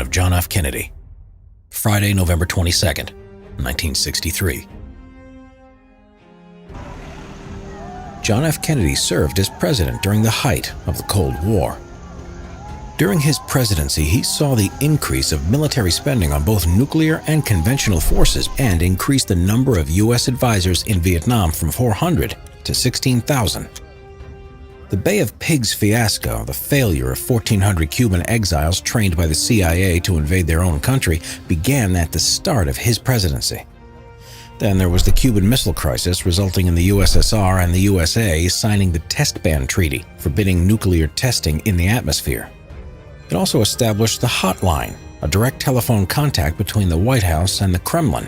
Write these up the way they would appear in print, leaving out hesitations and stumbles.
of John F. Kennedy. Friday, November 22nd, 1963. John F. Kennedy served as president during the height of the Cold War. During his presidency, he saw the increase of military spending on both nuclear and conventional forces and increased the number of U.S. advisors in Vietnam from 400 to 16,000. The Bay of Pigs fiasco, the failure of 1,400 Cuban exiles trained by the CIA to invade their own country, began at the start of his presidency. Then there was the Cuban Missile Crisis, resulting in the USSR and the USA signing the Test Ban Treaty, forbidding nuclear testing in the atmosphere. It also established the Hotline, a direct telephone contact between the White House and the Kremlin.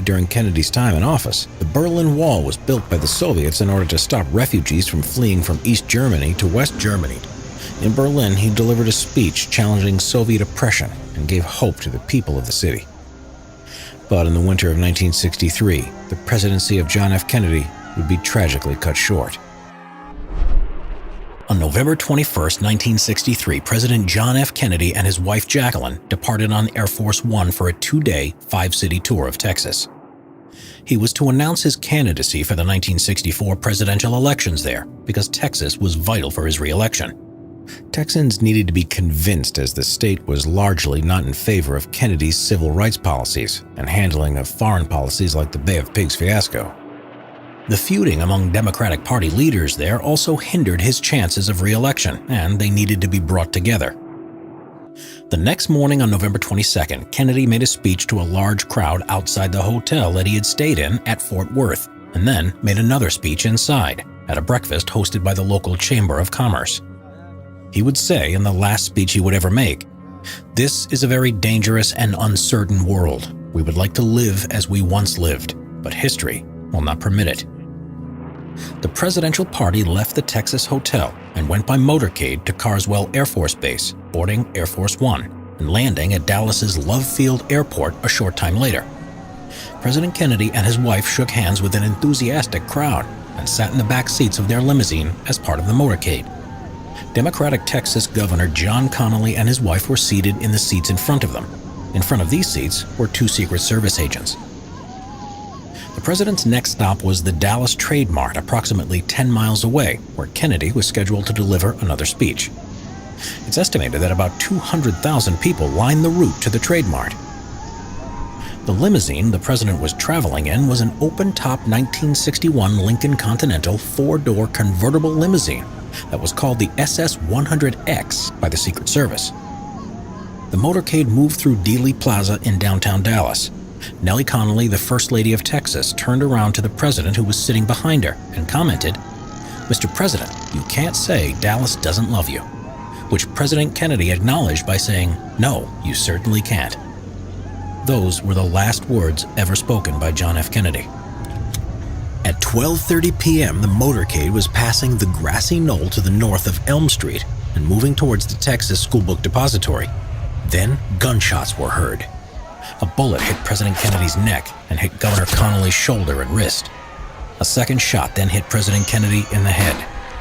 During Kennedy's time in office, the Berlin Wall was built by the Soviets in order to stop refugees from fleeing from East Germany to West Germany. In Berlin, he delivered a speech challenging Soviet oppression and gave hope to the people of the city. But in the winter of 1963, the presidency of John F. Kennedy would be tragically cut short. On November 21, 1963, President John F. Kennedy and his wife Jacqueline departed on Air Force One for a 2-day, 5-city tour of Texas. He was to announce his candidacy for the 1964 presidential elections there because Texas was vital for his re-election. Texans needed to be convinced, as the state was largely not in favor of Kennedy's civil rights policies and handling of foreign policies like the Bay of Pigs fiasco. The feuding among Democratic Party leaders there also hindered his chances of re-election, and they needed to be brought together. The next morning on November 22nd, Kennedy made a speech to a large crowd outside the hotel that he had stayed in at Fort Worth, and then made another speech inside, at a breakfast hosted by the local Chamber of Commerce. He would say in the last speech he would ever make, "This is a very dangerous and uncertain world. We would like to live as we once lived, but history will not permit it." The presidential party left the Texas hotel and went by motorcade to Carswell Air Force Base, boarding Air Force One, and landing at Dallas's Love Field Airport a short time later. President Kennedy and his wife shook hands with an enthusiastic crowd and sat in the back seats of their limousine as part of the motorcade. Democratic Texas Governor John Connally and his wife were seated in the seats in front of them. In front of these seats were 2 Secret Service agents. The president's next stop was the Dallas Trade Mart, approximately 10 miles away, where Kennedy was scheduled to deliver another speech. It's estimated that about 200,000 people lined the route to the Trade Mart. The limousine the president was traveling in was an open-top 1961 Lincoln Continental 4-door convertible limousine that was called the SS-100X by the Secret Service. The motorcade moved through Dealey Plaza in downtown Dallas. Nellie Connally, the First Lady of Texas, turned around to the president, who was sitting behind her, and commented, "Mr. President, you can't say Dallas doesn't love you," which President Kennedy acknowledged by saying, "No, you certainly can't." Those were the last words ever spoken by John F. Kennedy. At 12:30 p.m., the motorcade was passing the grassy knoll to the north of Elm Street and moving towards the Texas School Book Depository. Then gunshots were heard. A bullet hit President Kennedy's neck and hit Governor Connally's shoulder and wrist. A second shot then hit President Kennedy in the head,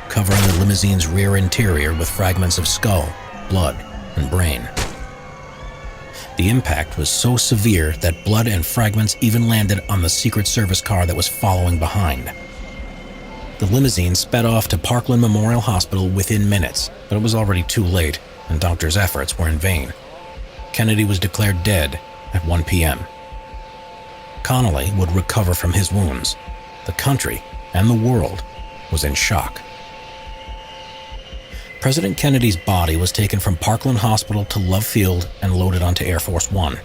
covering the limousine's rear interior with fragments of skull, blood, and brain. The impact was so severe that blood and fragments even landed on the Secret Service car that was following behind. The limousine sped off to Parkland Memorial Hospital within minutes, but it was already too late, and doctors' efforts were in vain. Kennedy was declared dead at 1 p.m. Connally would recover from his wounds. The country and the world was in shock. President Kennedy's body was taken from Parkland Hospital to Love Field and loaded onto Air Force One.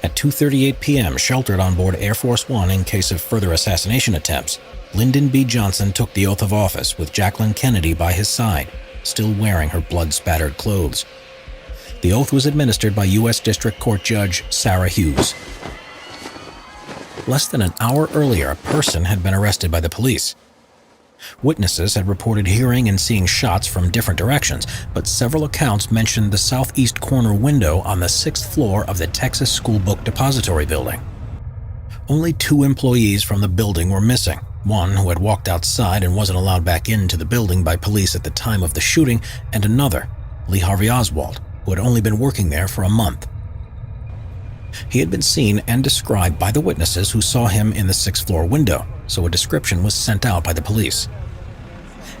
At 2:38 p.m., sheltered on board Air Force One in case of further assassination attempts, Lyndon B. Johnson took the oath of office with Jacqueline Kennedy by his side, still wearing her blood-spattered clothes. The oath was administered by U.S. District Court Judge Sarah Hughes. Less than an hour earlier, a person had been arrested by the police. Witnesses had reported hearing and seeing shots from different directions, but several accounts mentioned the southeast corner window on the 6th floor of the Texas School Book Depository building. Only 2 employees from the building were missing, one who had walked outside and wasn't allowed back into the building by police at the time of the shooting, and another, Lee Harvey Oswald, who had only been working there for a month. He had been seen and described by the witnesses who saw him in the sixth-floor window, so a description was sent out by the police.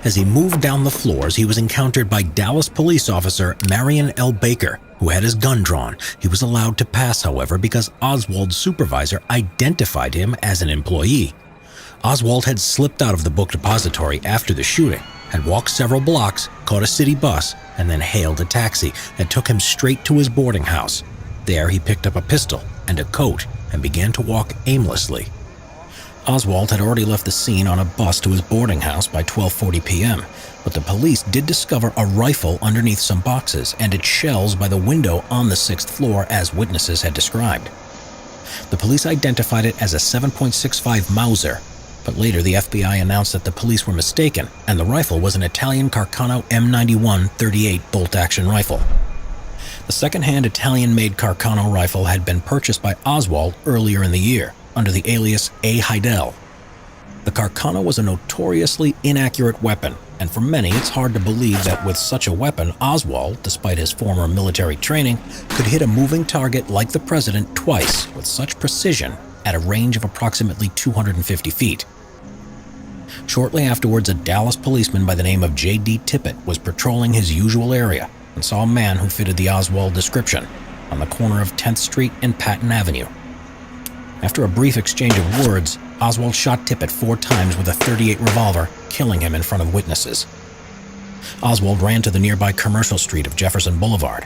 As he moved down the floors, he was encountered by Dallas police officer Marion L. Baker, who had his gun drawn. He was allowed to pass, however, because Oswald's supervisor identified him as an employee. Oswald had slipped out of the book depository after the shooting, had walked several blocks, caught a city bus, and then hailed a taxi that took him straight to his boarding house. There he picked up a pistol and a coat and began to walk aimlessly. Oswald had already left the scene on a bus to his boarding house by 12:40 p.m., but the police did discover a rifle underneath some boxes and its shells by the window on the sixth floor as witnesses had described. The police identified it as a 7.65 Mauser, but later the FBI announced that the police were mistaken and the rifle was an Italian Carcano M91 38 bolt-action rifle. The second-hand Italian-made Carcano rifle had been purchased by Oswald earlier in the year under the alias A. Heidel. The Carcano was a notoriously inaccurate weapon, and for many it's hard to believe that with such a weapon, Oswald, despite his former military training, could hit a moving target like the president twice with such precision at a range of approximately 250 feet. Shortly afterwards, a Dallas policeman by the name of J.D. Tippett was patrolling his usual area and saw a man who fitted the Oswald description on the corner of 10th Street and Patton Avenue. After a brief exchange of words, Oswald shot Tippett 4 times with a .38 revolver, killing him in front of witnesses. Oswald ran to the nearby Commercial Street of Jefferson Boulevard.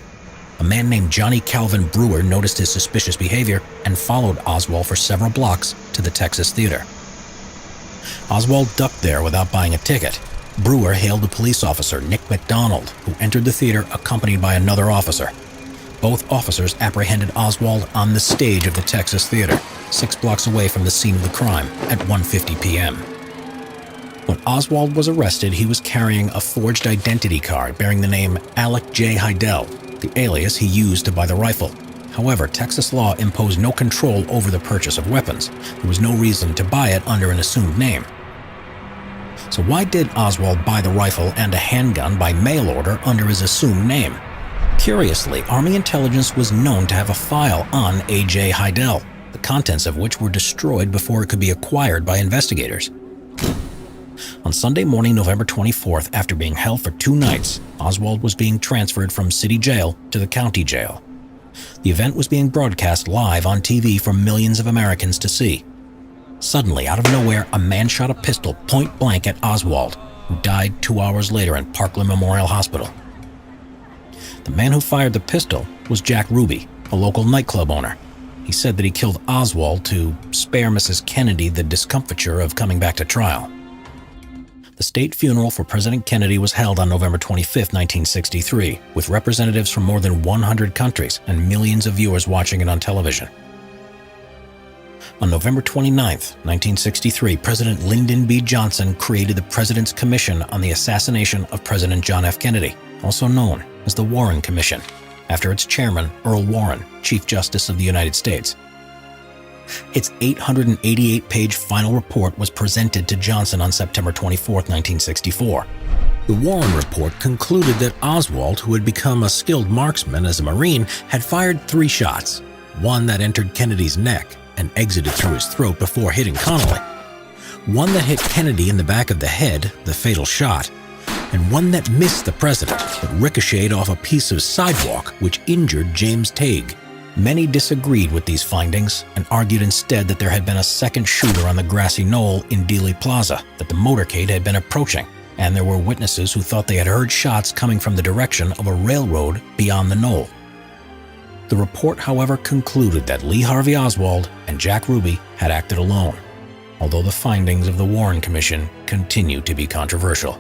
A man named Johnny Calvin Brewer noticed his suspicious behavior and followed Oswald for several blocks to the Texas Theater. Oswald ducked there without buying a ticket. Brewer hailed the police officer, Nick McDonald, who entered the theater accompanied by another officer. Both officers apprehended Oswald on the stage of the Texas Theater, 6 blocks away from the scene of the crime, at 1:50 p.m. When Oswald was arrested, he was carrying a forged identity card bearing the name Alec J. Heidel, the alias he used to buy the rifle. However, Texas law imposed no control over the purchase of weapons. There was no reason to buy it under an assumed name. So why did Oswald buy the rifle and a handgun by mail order under his assumed name? Curiously, Army intelligence was known to have a file on A.J. Heidel, the contents of which were destroyed before it could be acquired by investigators. On Sunday morning, November 24th, after being held for 2 nights, Oswald was being transferred from city jail to the county jail. The event was being broadcast live on TV for millions of Americans to see. Suddenly, out of nowhere, a man shot a pistol point blank at Oswald, who died 2 hours later in Parkland Memorial Hospital. The man who fired the pistol was Jack Ruby, a local nightclub owner. He said that he killed Oswald to spare Mrs. Kennedy the discomfiture of coming back to trial. The state funeral for President Kennedy was held on November 25, 1963, with representatives from more than 100 countries and millions of viewers watching it on television. On November 29, 1963, President Lyndon B. Johnson created the President's Commission on the Assassination of President John F. Kennedy, also known as the Warren Commission, after its chairman, Earl Warren, Chief Justice of the United States. Its 888-page final report was presented to Johnson on September 24, 1964. The Warren report concluded that Oswald, who had become a skilled marksman as a Marine, had fired 3 shots, one that entered Kennedy's neck and exited through his throat before hitting Connally, one that hit Kennedy in the back of the head, the fatal shot, and one that missed the president but ricocheted off a piece of sidewalk which injured James Tague. Many disagreed with these findings and argued instead that there had been a second shooter on the grassy knoll in Dealey Plaza that the motorcade had been approaching, and there were witnesses who thought they had heard shots coming from the direction of a railroad beyond the knoll. The report, however, concluded that Lee Harvey Oswald and Jack Ruby had acted alone, although the findings of the Warren Commission continue to be controversial.